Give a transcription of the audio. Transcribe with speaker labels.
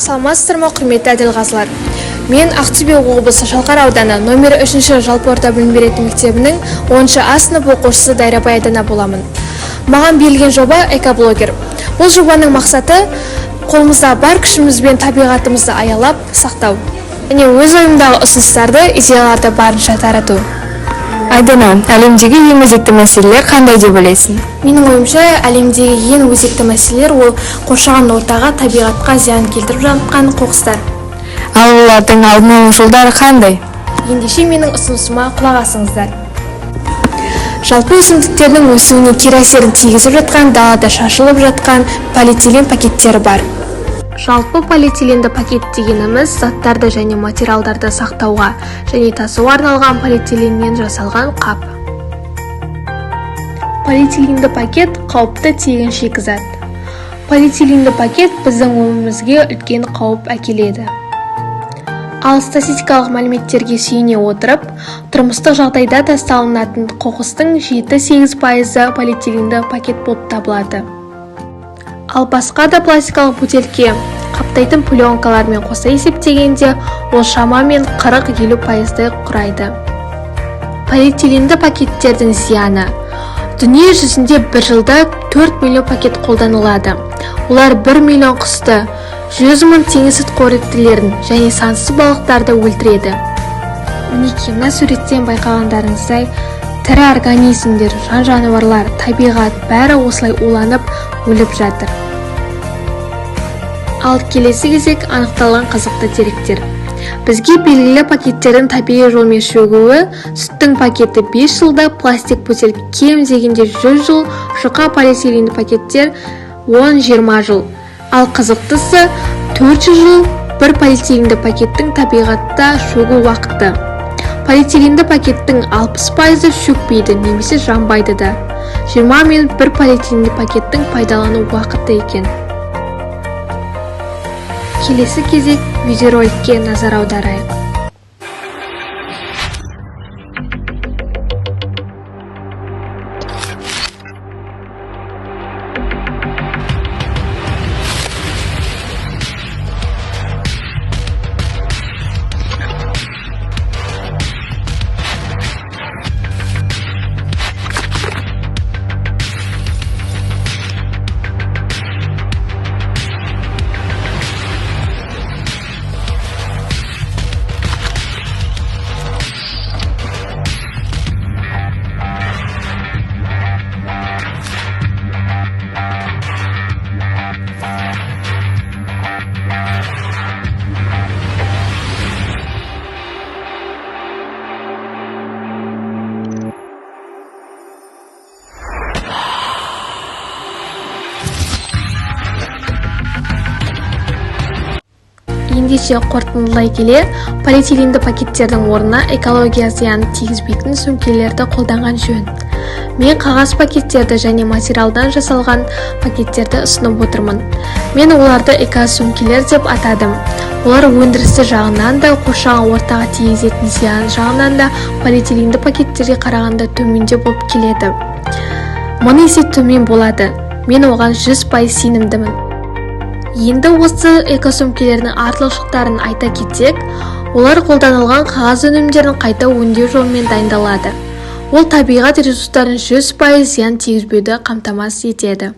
Speaker 1: Саламатсыздар ма, құрметті әділғазылар. Мен Ақтөбе облысы Шалқар ауданы номер 3 жалпы орта білім беретін мектебінің 10 А сынып оқушысы Дайрабай Айдана боламын. Маған берілген жоба экоблогер. Бұл жобаның мақсаты қолымызда бар күшімізбен табиғатымызды аялап, сақтау. Және өз ойымдағы ұсыныстарды, идеяларды барынша тарату.
Speaker 2: Айдана, әлемдегі ең өзекті мәселелер қандай деп ойлайсың?
Speaker 1: Менің ойымша, әлемдегі ең өзекті мәселелер ол қоршаған ортаға, табиғатқа зиян келтіріп жатқан қоқыстар.
Speaker 2: Ал олардың алдын алу жолдары қандай?
Speaker 1: Ендеше менің ұсынысыма құлақ асыңыздар. Жалпы өсімдіктердің өсуіне кері әсерін тигізіп жатқан, далада шашылып жатқан полиэтилен пакеттері бар. Жалпы полиэтиленді пакет дегеніміз заттарды және материалдарды сақтауға және тасуға арналған полиэтиленнен жасалған қап. Полиэтиленді пакет қауіпті тегін шикізат. Полиэтиленді пакет біздің өмірімізге үлкен қауіп әкеледі. Ал статистикалық мәліметтерге сүйене отырып, тұрмыстық жағдайда тасталынатын қоқыстың 7-8% полиэтиленді пакет болып табылады. Ал басқа да пластикалық бөтелке қаптайтын пленкалармен қоса есептегенде ол шамамен 40-50% құрайды. Полиэтиленді пакеттердің зияны. Дүние жүзінде бір жылда 4 миллион пакет қолданылады. Олар 1 миллион құсты, 100 мың теңіз сүтқоректілерін және сансыз балықтарды өлтіреді. Мінекей, мына суреттен байқағандарыңыздай, тірі организмдер, жан-жануарлар, табиғат бәрі осылай уланып, өліп жатыр. Ал келесі кезек анықталған қызықты деректер. Бізге белгілі пакеттердің табиғи жолмен шөгуі, сүттің пакеті 5 жылда, пластик бөтелке кем дегенде 100 жыл, жұқа полиэтиленді пакеттер 10-20 жыл. Ал қызықтысы 400 жыл бір полиэтиленді пакеттің табиғатта шөгу уақыты. Полиэтиленді пакеттің 60% шөкпейді немесе жанбайды да. 20 минут бір полиэтиленді пакеттің пайдалану уақыты екен. Келесі кезек видеороликке назар аударайық. Ендеше қорытындылай келе, полиэтиленді пакеттердің орнына экология зияны тигізбейтін сөмкелерді қолданған жөн. Мен қағаз пакеттерді және материалдан жасалған пакеттерді ұсынып отырмын. Мен оларды эко-сөмкелер деп атадым. Олар өндірісі жағынан да, қоршаған ортаға тигізетін зиян жағынан да полиэтиленді пакеттерге қарағанда төменде болып келеді. Мың есе төмен болады. Мен оған 100% сенімдімін. Енді осы экосөмкелердің артықшылықтарын айта кетсек, олар қолданылған қағаз өнімдерін қайта өңдеу жолымен дайындалады. Ол табиғат ресурстарын 100% зиян тигізбеуді қамтамасыз етеді.